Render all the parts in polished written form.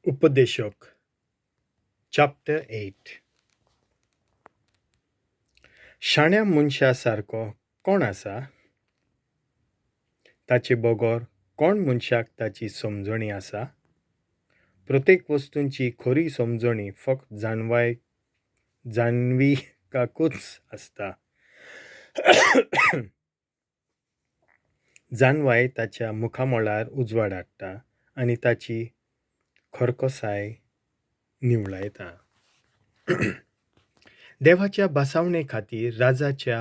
Upodexok, Chapter 8. शाण्या मनशा सारको कोण आसा? ताचे बगोर कोण मनशाक ताची समजणी आसा? प्रत्येक वस्तूंची खरी समजणी फक्त zannvikakuch asta. Zannvai ताच्या mukhamollar uzvadd हाडटा आनी ताची खरकोसाय निवळायता. देवाच्या बसावणे खातीर राजाच्या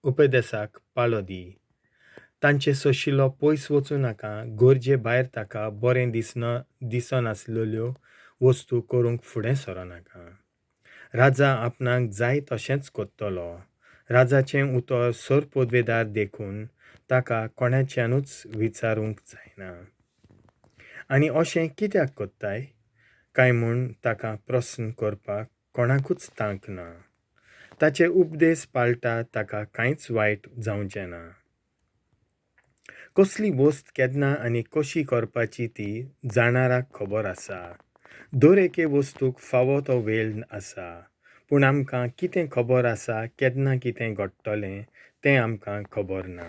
उपेदेसाक पालो दी. तांचे सोशिलो पयस वचूं नाका. गोरजे-बहार ताका बरें दिसनासलेल्यो वस्तू करूंक फुडें सरो-नका. राजा आपणाक जाय तशेंच कोत्तलो. राजाचें उतर सर पदवेदार देखून ताका कोणाच्यानूच विचारूंक जायना. आनी अशें कित्याक कोत्ताय काय म्हूण ताका प्रस्न करपाक कोणाकूच तांक ना. ताचे उपदेश पाळटा ताका कांयच वायट जावचें ना. कसली वस्त केन्ना आनी कशी करपाची ती जाणाराक खबर आसा. दर एके वस्तूक फावो तो वेळ आसा. पूण आमकां कितें खबर आसा केन्ना कितें घडटलें तें आमकां खबर ना.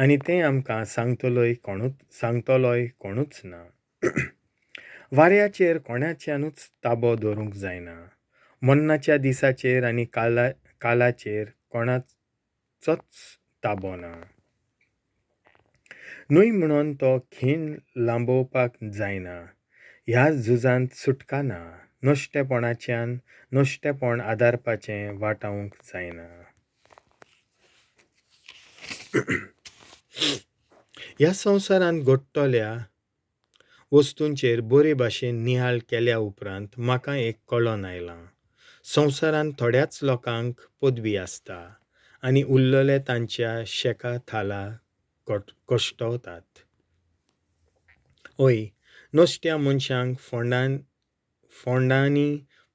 आनी तें आमकां सांगतलोय कोणूच ना. वाऱ्याचेर कोणाच्यानूच ताबो दवरूंक जायना. मन्नाच्या दिसाचेर आनी कालाचेर कोणाचोच ताबो ना. न्हय म्हणून तो खीण लांबोवपाक जायना. ह्या झुजांत सुटका ना. नश्टेपणाच्यान नश्टेपण आदारपाचें वाटावंक जायना. ह्या संवसारांत घडटल्या वस्तूंचेर बरे भाशेन नियाळ केल्या उपरांत म्हाका एक कळोन आयलां. संवसारांत थोड्याच लोकांक पदवी आसता आनी उरलेले तांच्या शेका थाला कश्टवतात. हय, नश्ट्या मनशांक फोंडांनी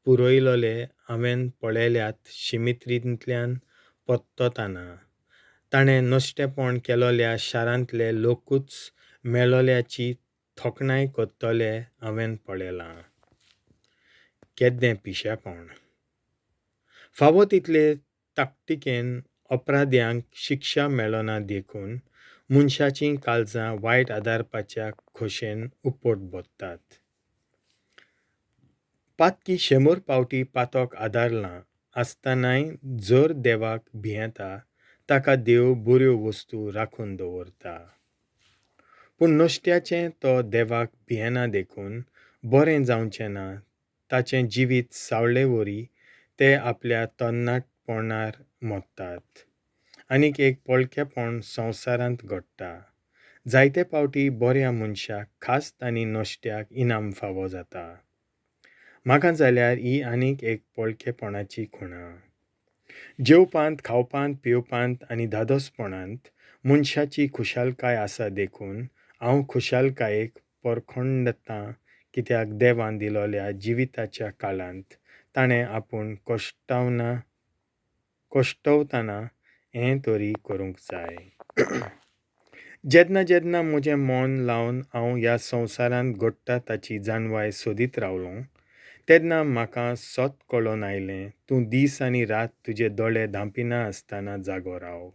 पुरयलोले हांवें पळयल्यात. शिमित्रींतल्यान पत्तोताना ताणें नश्टेपण केलोल्या शारांतले लोकूच मेलोल्याची थोखणाय कोत्तले हांवें पळयलां. केदें पिशेपण! फावो तितले ताकतिकेन अपराध्यांक शिक्षा मेळना देखून मनशाचीं काळजां वायट आदारपाच्या खोशेन उपोट बोत्तात. पातकी 100 पावटी पातोक आदारलां आसतनाय जर देवाक भियेता ताका देव बऱ्यो वस्तू राखून दवरता. पूण नश्ट्याचें तो देवाक भियेना देखून बरें जावचें ना. ताचें जिवीत सावळे वरी ते आपल्या तरणाटपणार मोडटात. आनीक एक पळकेपण संवसारांत घडटा. जायते पावटी बऱ्या मनशाक खास्त आनी नश्ट्याक इनाम फावो जाता. म्हाका जाल्यार ही आनीक एक पळकेपणाची खुणा. जेवपांत खावपांत पिवपांत आनी धादोसपणांत मनशाची खुशालकाय आसा देखून हांव खुशालकायेक परखंडतां. कित्याक देवान दिलोल्या जिविताच्या काळांत ताणें आपूण कश्टवतना हें तरी करूंक जाय. जेन्ना म्हजें मन लावन हांव ह्या संवसारांत घडटा ताची zannvai सोदीत रावलों तेन्ना म्हाका सोत कळोन आयलें. तूं दीस आनी रात तुजे दोळे धांपिना आसतना जागो राव.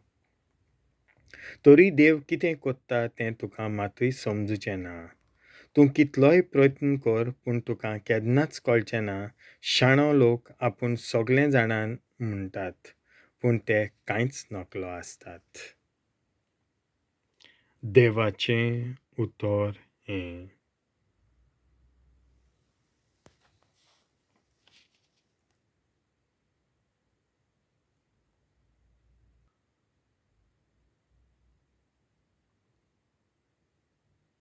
तरी देव कितें कोत्ता तें तुका मातूय समजुचें ना. तूं कितलोय प्रयत्न कर पूण तुका केन्नाच कळचें ना. शाणो लोक आपूण सगळें जाणां म्हणटात पूण ते कांयच नकलो आसतात. देवाचें उतर हें.